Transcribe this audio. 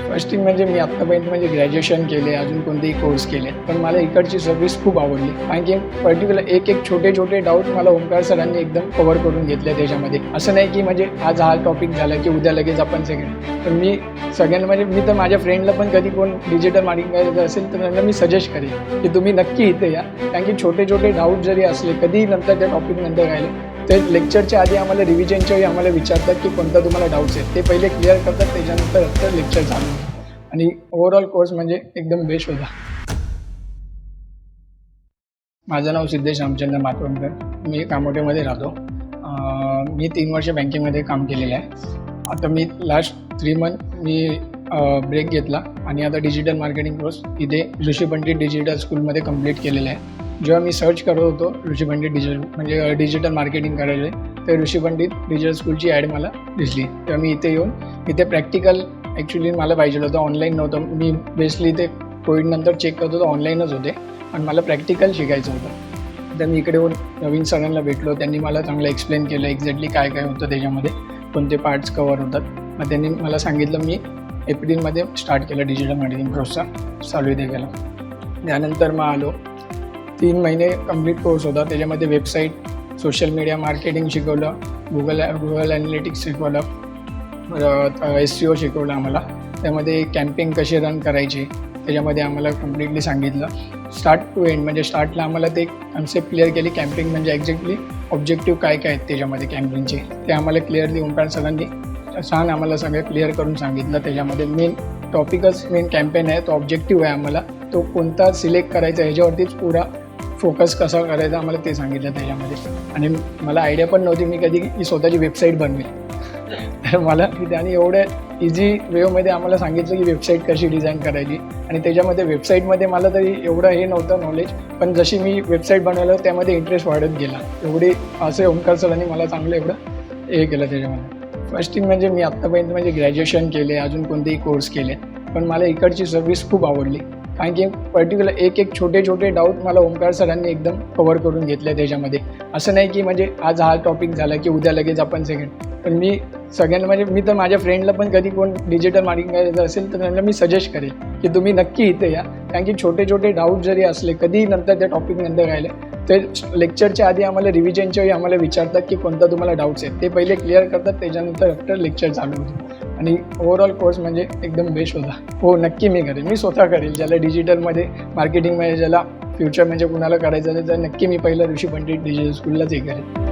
First thing म्हणजे मी आत्तापर्यंत म्हणजे ग्रॅज्युएशन केले, अजून कोणतेही कोर्स केले, पण मला इकडची सर्व्हिस खूप आवडली. कारण की पर्टिक्युलर एक छोटे छोटे डाऊट मला ओंकार सरांनी एकदम कव्हर करून घेतले त्याच्यामध्ये. असं नाही की म्हणजे आज हा टॉपिक झाला की उद्या लगेच आपण सेकंड. पण मी सगळ्यांना म्हणजे मी तर माझ्या फ्रेंडला पण कधी कोण डिजिटल मार्केटिंग करायचं असेल तर त्यांना मी सजेस्ट करेन की तुम्ही नक्की इथे या. कारण की छोटे छोटे डाऊट जरी असले कधी नंतर त्या टॉपिक नंतर राहिले ते लेक्चरच्या आधी आम्हाला रिव्हिजनच्या वेळी आम्हाला विचारतात की कोणता तुम्हाला डाऊट्स आहेत, ते पहिले क्लिअर करतात, त्याच्यानंतर लेक्चर चालू होतं. आणि ओव्हरऑल कोर्स म्हणजे एकदम बेस्ट होता. माझं नाव सिद्धेश रामचंद्र मातवणकर. मी कामोठेमध्ये राहतो. मी 3 वर्ष बँकेमध्ये काम केलेलं आहे. आता मी लास्ट 3 मंथ मी ब्रेक घेतला आणि आता डिजिटल मार्केटिंग कोर्स इथे ऋषी पंडित डिजिटल स्कूलमध्ये कंप्लीट केलेलं आहे. जेव्हा मी सर्च करत होतो ऋषी पंडित डिजिटल मार्केटिंग करायचे, तर ऋषी पंडित डिजिटल स्कूलची ॲड मला दिसली. तेव्हा मी इथे येऊन इथे प्रॅक्टिकल ॲक्च्युली मला पाहिजे होतं, ऑनलाईन नव्हतं. मी बेसली ते कोविडनंतर चेक करत होतो, ऑनलाईनच होते आणि मला प्रॅक्टिकल शिकायचं होतं. तर मी इकडे येऊन नवीन सरांना भेटलो, त्यांनी मला चांगलं एक्सप्लेन केलं एक्झॅक्टली काय काय होतं त्याच्यामध्ये, कोणते पार्ट्स कवर होतात. मग त्यांनी मला सांगितलं, मी एप्रिलमध्ये स्टार्ट केलं डिजिटल मार्केटिंग कोर्सचा, चालू इथे केला. त्यानंतर मग आलो. 3 महिने कंप्लीट कोर्स होता. त्याच्यामध्ये वेबसाईट, सोशल मीडिया मार्केटिंग शिकवलं, गुगल ॲनालिटिक्स शिकवलं, SEO शिकवलं आम्हाला. त्यामध्ये कॅम्पेन कसे रन करायचे त्याच्यामध्ये आम्हाला कम्प्लिटली सांगितलं. स्टार्ट टू एंड म्हणजे स्टार्टला आम्हाला ते कन्सेप्ट क्लिअर केली, कॅम्पेन म्हणजे एक्झॅक्टली ऑब्जेक्टिव्ह काय काय आहेत त्याच्यामध्ये कॅम्पेनचे, ते आम्हाला क्लिअरली ओंकार सरांनी छान आम्हाला सगळं क्लिअर करून सांगितलं. त्याच्यामध्ये मेन टॉपिकच मेन कॅम्पेन आहे, तो ऑब्जेक्टिव्ह आहे, आम्हाला तो कोणता सिलेक्ट करायचा ह्याच्यावरतीच पुरा फोकस कसा करायचा आम्हाला ते सांगितलं त्याच्यामध्ये. आणि मला आयडिया पण नव्हती मी कधी की स्वतःची वेबसाईट बनवेल. तर मला त्याने एवढ्या इझी वेमध्ये आम्हाला सांगितलं की वेबसाईट कशी डिझाईन करायची. आणि त्याच्यामध्ये वेबसाईटमध्ये मला तरी एवढं हे नव्हतं नॉलेज, पण जशी मी वेबसाईट बनवलं त्यामध्ये इंटरेस्ट वाढत गेला. एवढी असे ओंकार सरांनी मला चांगलं एवढं हे केलं त्याच्यामध्ये. फर्स्ट थिंग म्हणजे मी आत्तापर्यंत म्हणजे ग्रॅज्युएशन केले, अजून कोणतेही कोर्स केले, पण मला इकडची सर्व्हिस खूप आवडली. कारण की पर्टिक्युलर एक छोटे छोटे डाऊट मला ओंकार सरांनी एकदम कव्हर करून घेतले त्याच्यामध्ये. असं नाही की म्हणजे आज हा टॉपिक झाला की उद्या लगेच आपण सेकंड. पण मी सगळ्यांना म्हणजे मी तर माझ्या फ्रेंडला पण कधी कोण डिजिटल मार्केटिंग करायचं असेल तर त्यांना मी सजेस्ट करेन की तुम्ही नक्की इथे या. कारण की छोटे छोटे डाऊट जरी असले कधी नंतर त्या टॉपिक नंतर राहिले ते लेक्चरच्या आधी आम्हाला रिव्हिजनच्या वेळी आम्हाला विचारतात की कोणता तुम्हाला डाऊट्स आहेत, ते पहिले क्लिअर करतात, त्याच्यानंतर लेक्चर चालू होतं. आणि ओव्हरऑल कोर्स म्हणजे एकदम बेस्ट होता. हो, नक्की मी करेन, मी स्वतः करेल. ज्याला डिजिटलमध्ये मार्केटिंगमध्ये ज्याला फ्युचर म्हणजे कुणाला करायचं असेल तर नक्की मी पहिलं ऋषी पंडित डिजिटल स्कूललाच हे करेन.